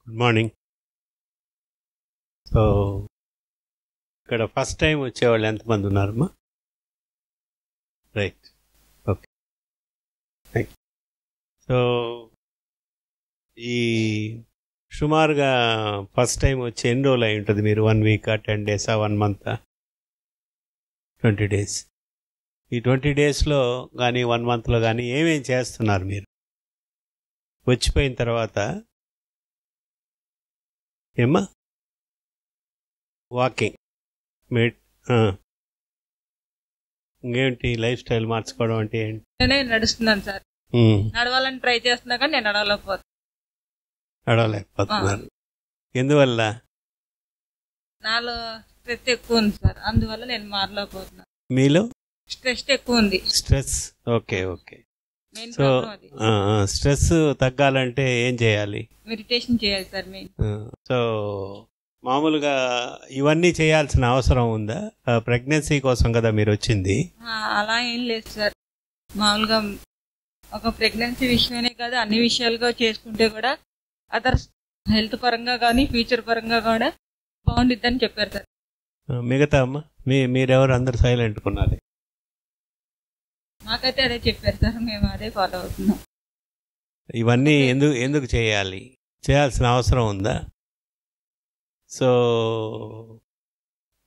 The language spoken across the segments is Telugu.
Good morning. సో ఇక్కడ ఫస్ట్ టైం వచ్చేవాళ్ళు ఎంతమంది ఉన్నారమ్మా? Right, okay, thank you. So ఈ సుమారుగా ఫస్ట్ టైం వచ్చి ఎన్ని రోజులు అయి ఉంటుంది? మీరు 1 వీకా, 10 డేసా, 1 మంతా? 20 డేస్. ఈ 20 డేస్లో కానీ 1 మంత్లో కానీ ఏమేం చేస్తున్నారు మీరు వచ్చిపోయిన తర్వాత? ఏమ్మా? వాకింగ్, మెడ్, ఇంకేంటి లైఫ్ స్టైల్ మార్చుకోవడం అంటే ఏంటి? నేను నడుస్తున్నాను సార్. నడవాలని ట్రై చేస్తున్నా కానీ నేను నడవలేకపోతున్నారు. ఎందువల్ల? నాలో స్ట్రెస్ ఎక్కువ ఉంది సార్, అందువల్ల నేను మారలేకపోతున్నాను. మీలో స్ట్రెస్ ఎక్కువ ఉంది. Stress, okay okay. Main so problem అది. స్ట్రెస్ తగ్గాలంటే ఏం చేయాలి? మెడిటేషన్ చేయాలి సార్ మెయిన్. సో మామూలుగా ఇవన్నీ చేయాల్సిన అవసరం ఉందా? ప్రెగ్నెన్సీ కోసం కదా మీరు వచ్చింది. అలా ఏం లేదు సార్, మామూలుగా ఒక ప్రెగ్నెన్సీ విషయమే కాదు అన్ని విషయాలుగా చేసుకుంటే కూడా అదర్స్ హెల్త్ పరంగా కానీ ఫ్యూచర్ పరంగా కూడా బాగుండిద్దని చెప్పారు సార్. మిగతా అమ్మ మీరెవరు అందరు సైలెంట్ కొనాలి? మాకైతే అదే చెప్పారు సార్, మేము అదే ఫాలో అవుతున్నాం. ఇవన్నీ ఎందుకు చేయాలి? చేయాల్సిన అవసరం ఉందా? సో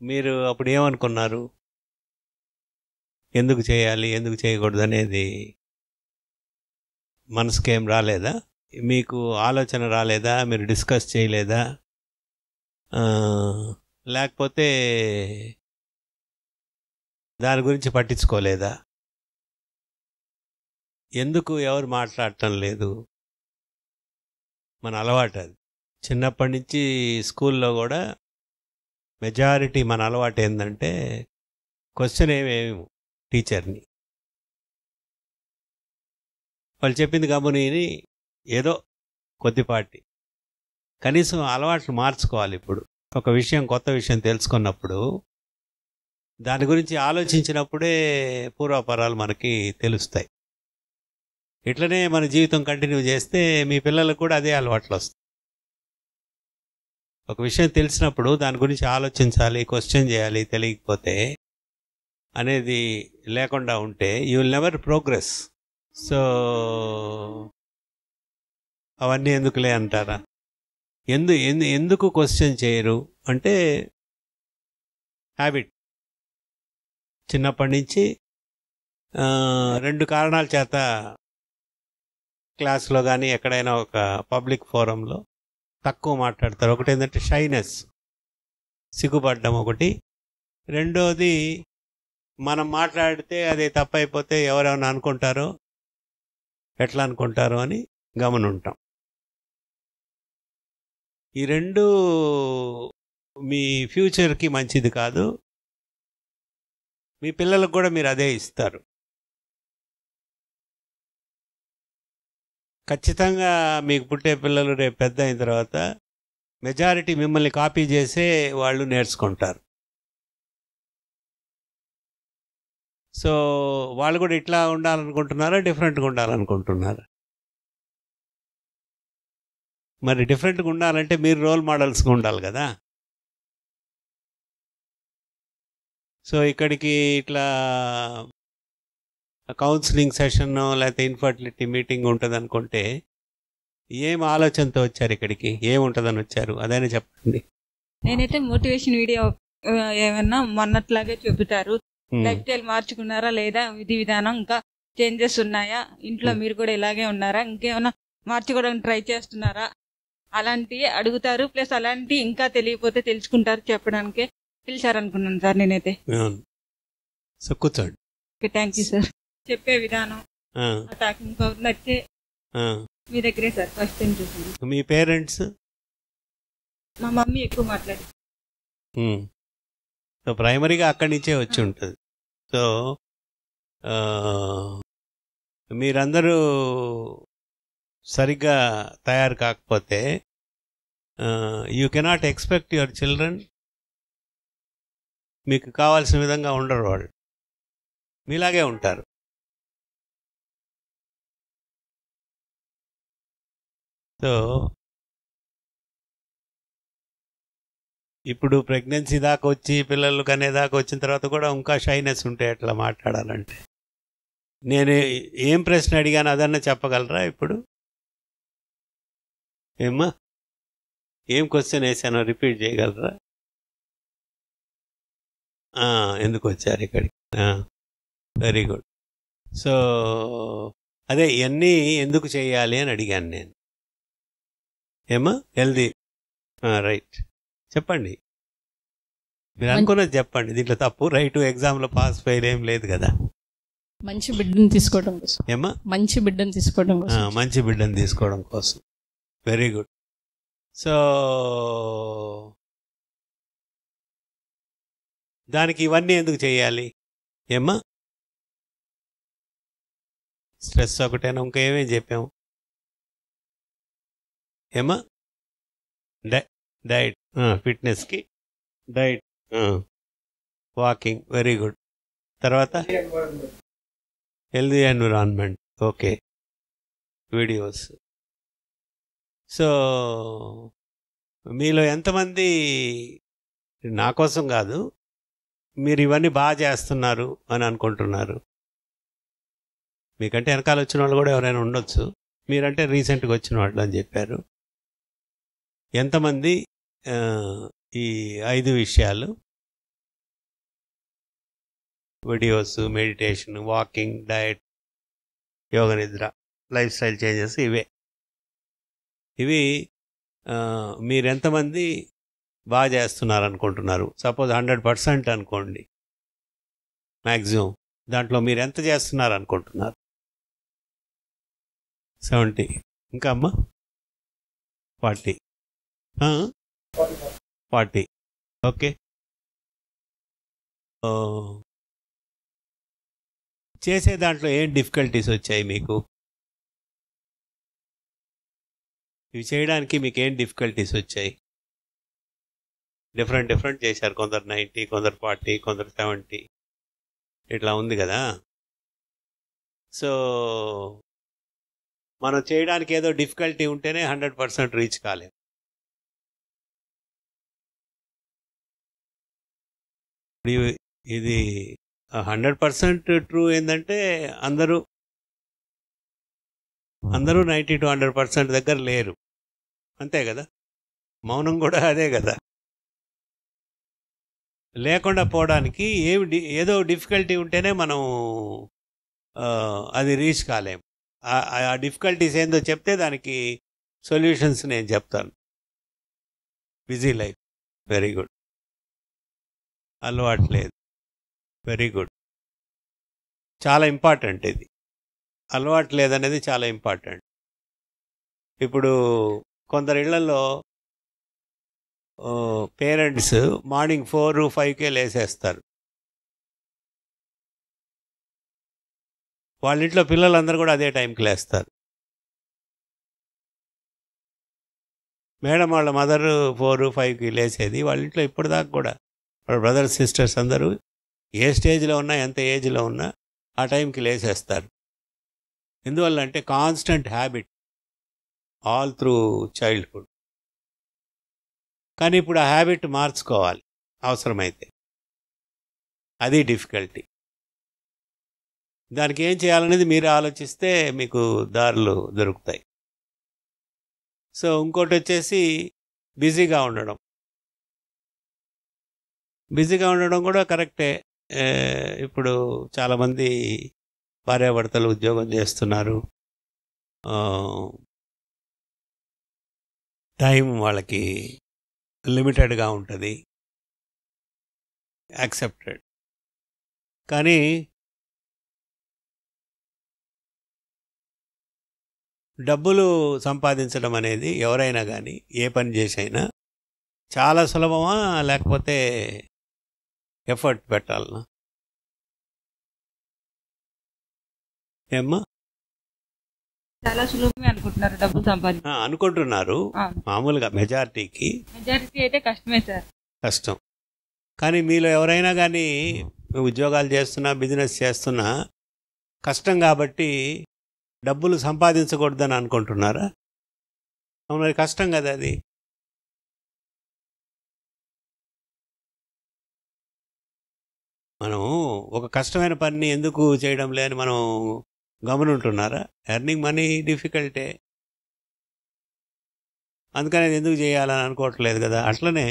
మీరు అప్పుడు ఏమనుకున్నారు? ఎందుకు చేయాలి, ఎందుకు చేయకూడదు అనేది మనసుకేం రాలేదా? మీకు ఆలోచన రాలేదా? మీరు డిస్కస్ చేయలేదా? లేకపోతే దాని గురించి పట్టించుకోలేదా? ఎందుకు ఎవరు మాట్లాడటం లేదు? మన అలవాటు అది. చిన్నప్పటి నుంచి స్కూల్లో కూడా మెజారిటీ మన అలవాటు ఏంటంటే క్వశ్చన్ ఏమేమి టీచర్ని, వాళ్ళు చెప్పింది గమ్ముని ఏదో కొద్దిపాటి. కనీసం అలవాట్లు మార్చుకోవాలి. ఇప్పుడు ఒక విషయం, కొత్త విషయం తెలుసుకున్నప్పుడు దాని గురించి ఆలోచించినప్పుడే పూర్వాపరాలు మనకి తెలుస్తాయి. ఇట్లనే మన జీవితం కంటిన్యూ చేస్తే మీ పిల్లలకు కూడా అదే అలవాట్లు వస్తాయి. ఒక విషయం తెలిసినప్పుడు దాని గురించి ఆలోచించాలి, క్వశ్చన్ చేయాలి, తెలియకపోతే అనేది లేకుండా ఉంటే you will never progress. So అవన్నీ ఎందుకులే అంటారా? ఎందుకు క్వశ్చన్ చేయరు అంటే హ్యాబిట్. చిన్నప్పటి నుంచి 2 కారణాల చేత క్లాస్లో కానీ ఎక్కడైనా ఒక పబ్లిక్ ఫోరంలో తక్కువ మాట్లాడతారు. ఒకటి ఏంటంటే షైనెస్, సిగ్గుపడ్డం ఒకటి. రెండోది మనం మాట్లాడితే అది తప్పైపోతే ఎవరెవరైనా అనుకుంటారో, ఎట్లా అనుకుంటారో అని గమనుంటాం. ఈ 2 మీ ఫ్యూచర్కి మంచిది కాదు. మీ పిల్లలకు కూడా మీరు అదే ఇస్తారు. ఖచ్చితంగా మీకు పుట్టే పిల్లలు రేపు పెద్ద అయిన తర్వాత మెజారిటీ మిమ్మల్ని కాపీ చేసే వాళ్ళు నేర్చుకుంటారు. సో వాళ్ళు కూడా ఇట్లా ఉండాలనుకుంటున్నారా, డిఫరెంట్గా ఉండాలనుకుంటున్నారా? మరి డిఫరెంట్గా ఉండాలంటే మీరు రోల్ మోడల్స్గా ఉండాలి కదా. సో ఇక్కడికి ఇట్లా కౌన్సిలింగ్ సెషన్ లేకపోతే ఇన్ఫర్టిలిటీ మీటింగ్ ఉంటుంది అనుకుంటే ఏం ఆలోచనతో వచ్చారు ఇక్కడికి? ఏముంటుందని వచ్చారు అదైనా చెప్పండి. నేనైతే మోటివేషన్ వీడియో ఏమన్నా మొన్నట్లాగే చెబుతారు. లైఫ్ స్టైల్ మార్చుకున్నారా లేదా, విధి విధానం ఇంకా చేంజెస్ ఉన్నాయా, ఇంట్లో మీరు కూడా ఇలాగే ఉన్నారా, ఇంకేమైనా మార్చుకోవడానికి ట్రై చేస్తున్నారా, అలాంటివి అడుగుతారు. ప్లస్ అలాంటి ఇంకా తెలియకపోతే తెలుసుకుంటారు చెప్పడానికే పిలిచారనుకున్నాను సార్ నేనైతే. సో కూర్చోండి. Okay, thank you sir. చెప్పే విధానం, టాకింగ్ పవర్ నచ్చే మీ దగ్గరే సార్ ఫస్ట్ టైం చూసింది. మీ పేరెంట్స్? మా మమ్మీ ఎక్కువ మాట్లాడి. సో ప్రైమరీగా అక్కడి నుంచే వచ్చి ఉంటుంది. సో మీరందరూ సరిగ్గా తయారు కాకపోతే you cannot expect your children మీకు కావాల్సిన విధంగా ఉండరు. వాళ్ళు మీలాగే ఉంటారు. సో ఇప్పుడు ప్రెగ్నెన్సీ దాకా వచ్చి పిల్లలు కనేదాకా వచ్చిన తర్వాత కూడా ఇంకా షైనెస్ ఉంటే ఎట్లా మాట్లాడాలంటే. నేను ఏం ప్రశ్న అడిగాను అదన్నా చెప్పగలరా ఇప్పుడు? ఏమ్మా, ఏం క్వశ్చన్ వేసానో రిపీట్ చేయగలరా? ఎందుకు వచ్చారు ఇక్కడికి? Very good. సో అదే ఇవన్నీ ఎందుకు చేయాలి అని అడిగాను నేను. ఏమా హెల్దీ, రైట్, చెప్పండి. మీరు అనుకున్నది చెప్పండి. దీంట్లో తప్పు రైట్ ఎగ్జామ్లో పాస్ ఫెయిల్ ఏం లేదు కదా. మంచి బిడ్డను తీసుకోవడం కోసం. ఏమా? మంచి బిడ్డను తీసుకోవడం కోసం. మంచి బిడ్డను తీసుకోవడం కోసం. Very good. సో దానికి ఇవన్నీ ఎందుకు చేయాలి? ఏమ్మా, స్ట్రెస్ ఒకటేనా, ఇంకా ఏమేం చెప్పాము? ఏమ్మా, డైట్, ఫిట్నెస్కి డైట్, వాకింగ్, వెరీ గుడ్. తర్వాత healthy environment, okay, videos. So మీలో ఎంతమంది, నా కోసం కాదు, మీరు ఇవన్నీ బాగా చేస్తున్నారు అని అనుకుంటున్నారు? మీకంటే వెనకాల వచ్చిన వాళ్ళు కూడా ఎవరైనా ఉండొచ్చు. మీరంటే రీసెంట్గా వచ్చిన వాళ్ళు అని చెప్పారు. ఎంతమంది ఈ 5 విషయాలు, వీడియోస్, మెడిటేషన్, వాకింగ్, డయట్, యోగ నిద్ర, లైఫ్ స్టైల్ చేంజెస్, ఇవి మీరెంతమంది బాగా చేస్తున్నారు అనుకుంటున్నారు? సపోజ్ 100% అనుకోండి మ్యాక్సిమం. దాంట్లో మీరు ఎంత చేస్తున్నారు అనుకుంటున్నారు? 70. ఇంకా అమ్మా 40. 40. ఓకే. చేసే దాంట్లో ఏం డిఫికల్టీస్ వచ్చాయి మీకు? ఇవి చేయడానికి మీకు ఏం డిఫికల్టీస్ వచ్చాయి? డిఫరెంట్ చేశారు. కొందరు 90, కొందరు 40, కొందరు 70, ఇట్లా ఉంది కదా. సో మనం చేయడానికి ఏదో డిఫికల్టీ ఉంటేనే 100% రీచ్ కాలేం. ఇది 100% ట్రూ ఏంటంటే అందరూ 90 to 100% దగ్గర లేరు, అంతే కదా. మౌనం కూడా అదే కదా. లేకుండా పోవడానికి ఏదో డిఫికల్టీ ఉంటేనే మనం అది రీచ్ కాలేం. ఆ డిఫికల్టీస్ ఏందో చెప్తే దానికి సొల్యూషన్స్ నేను చెప్తాను. Busy life, very good. అలవాట్లేదు, వెరీ గుడ్, చాలా ఇంపార్టెంట్ ఇది. అలవాటు లేదనేది చాలా ఇంపార్టెంట్. ఇప్పుడు కొందరు ఇళ్లలో పేరెంట్స్ మార్నింగ్ 4, 5కే లేసేస్తారు. వాళ్ళ ఇంట్లో పిల్లలందరూ కూడా అదే టైంకి లేస్తారు. మేడం వాళ్ళ మదర్ 4, 5కి లేసేది. వాళ్ళ ఇంట్లో ఇప్పటిదాకా కూడా వాళ్ళ బ్రదర్స్, సిస్టర్స్ అందరూ ఏ స్టేజ్లో ఉన్నా, ఎంత ఏజ్లో ఉన్నా ఆ టైంకి లేసేస్తారు. ఎందువల్ల అంటే constant habit all through childhood. కానీ ఇప్పుడు ఆ హ్యాబిట్ మార్చుకోవాలి అవసరమైతే. అది డిఫికల్టీ. దానికి ఏం చేయాలనేది మీరు ఆలోచిస్తే మీకు దారులు దొరుకుతాయి. సో ఇంకోటి వచ్చేసి బిజీగా ఉండడం. బిజీగా ఉండడం కూడా కరెక్టే. ఇప్పుడు చాలామంది భార్యాభర్తలు ఉద్యోగం చేస్తున్నారు. టైం వాళ్ళకి లిమిటెడ్గా ఉంటుంది, యాక్సెప్టెడ్. కానీ డబ్బులు సంపాదించడం అనేది ఎవరైనా కానీ ఏ పని చేసైనా చాలా సులభమా, లేకపోతే ఎఫర్ట్ పెట్టాలనా? ఏమ్మా? చాలా సులభమే అనుకుంటున్నారు డబ్బులు సంపాదించ అనుకుంటున్నారు. మామూలుగా మెజారిటీ అయితే కష్టమే సార్, కష్టం. కానీ మీలో ఎవరైనా కానీ ఉద్యోగాలు చేస్తున్నా, బిజినెస్ చేస్తున్నా కష్టం కాబట్టి డబ్బులు సంపాదించకూడదని అనుకుంటున్నారా? అవును, కష్టం కదా అది. మనం ఒక కష్టమైన పనిని ఎందుకు చేయడం లేని మనం గమనుంటున్నారా? ఎర్నింగ్ మనీ డిఫికల్టే, అందుకని అది ఎందుకు చేయాలని అనుకోవట్లేదు కదా. అట్లనే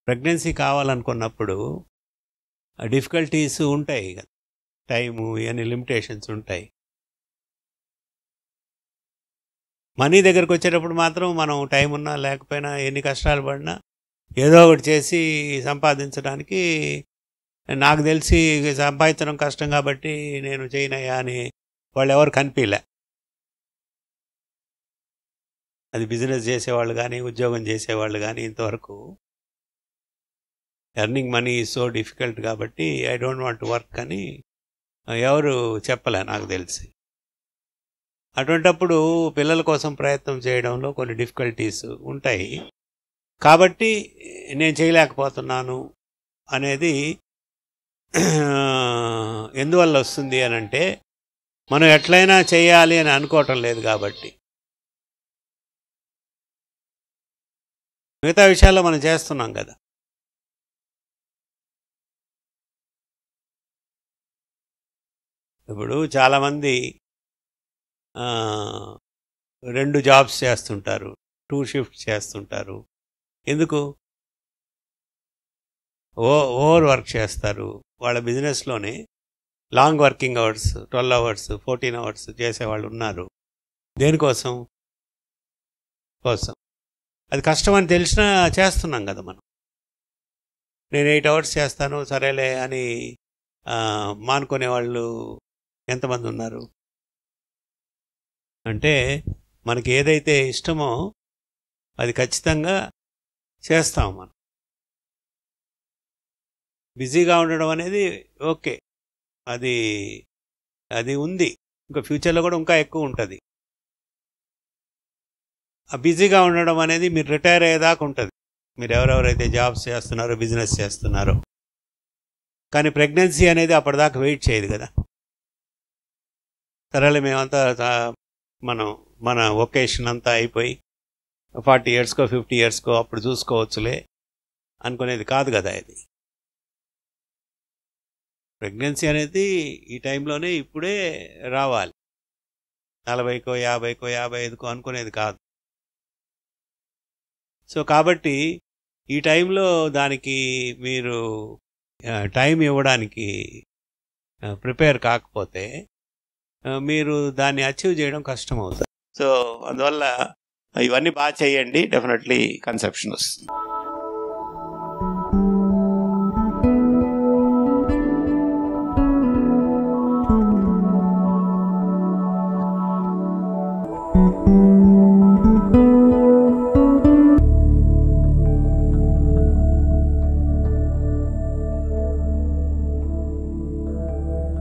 ప్రెగ్నెన్సీ కావాలనుకున్నప్పుడు డిఫికల్టీస్ ఉంటాయి కదా, టైము ఇవన్నీ లిమిటేషన్స్ ఉంటాయి. మనీ దగ్గరకు వచ్చేటప్పుడు మాత్రం మనం టైం ఉన్నా లేకపోయినా ఎన్ని కష్టాలు పడినా ఏదో ఒకటి చేసి సంపాదించడానికి, నాకు తెలిసి సంపాదించడం కష్టం కాబట్టి నేను చేయనయ్యా అని వాళ్ళు ఎవరు కనిపించలే. అది బిజినెస్ చేసేవాళ్ళు కానీ ఉద్యోగం చేసేవాళ్ళు కానీ ఇంతవరకు earning money is so difficult కాబట్టి ఐ డోంట్ వాంట్ వర్క్ అని ఎవరు చెప్పలే నాకు తెలిసి. అటువంటప్పుడు పిల్లల కోసం ప్రయత్నం చేయడంలో కొన్ని డిఫికల్టీస్ ఉంటాయి కాబట్టి నేను చేయలేకపోతున్నాను అనేది ఎందువల్ల వస్తుంది అని అంటే, మనం ఎట్లయినా చేయాలి అని అనుకోవటం లేదు కాబట్టి. మిగతా విషయాల్లో మనం చేస్తున్నాం కదా. ఇప్పుడు చాలామంది 2 జాబ్స్ చేస్తుంటారు, 2 షిఫ్ట్స్ చేస్తుంటారు. ఎందుకు? ఓవర్ వర్క్ చేస్తారు. వాళ్ళ బిజినెస్లోనే long working hours, 12 hours, 14 hours చేసేవాళ్ళు ఉన్నారు. దేనికోసం? అది కష్టం అని తెలిసినా చేస్తున్నాం కదా మనం. నేను 8 అవర్స్ చేస్తాను సరేలే అని మానుకునే వాళ్ళు ఎంతమంది ఉన్నారు? అంటే మనకి ఏదైతే ఇష్టమో అది ఖచ్చితంగా చేస్తాం మనం. బిజీగా ఉండడం అనేది ఓకే, అది ఉంది, ఇంకా ఫ్యూచర్లో కూడా ఇంకా ఎక్కువ ఉంటుంది. ఆ బిజీగా ఉండడం అనేది మీరు రిటైర్ అయ్యేదాకా ఉంటుంది, మీరు ఎవరెవరైతే జాబ్స్ చేస్తున్నారో బిజినెస్ చేస్తున్నారో. కానీ ప్రెగ్నెన్సీ అనేది అప్పటిదాకా వెయిట్ చేయదు కదా. సరేలే మేమంతా మన ఒకేషన్ అంతా అయిపోయి 40 ఇయర్స్కో 50 ఇయర్స్కో అప్పుడు చూసుకోవచ్చులే అనుకునేది కాదు కదా. ఇది ప్రెగ్నెన్సీ అనేది ఈ టైంలోనే ఇప్పుడే రావాలి, 40కో 50కో 55కో అనుకునేది కాదు. సో కాబట్టి ఈ టైంలో దానికి మీరు టైం ఇవ్వడానికి ప్రిపేర్ కాకపోతే మీరు దాన్ని అచీవ్ చేయడం కష్టం అవుతుంది. సో అందువల్ల ఇవన్నీ బాగా చేయండి, డెఫినెట్లీ కన్సెప్షన్ వస్తుంది.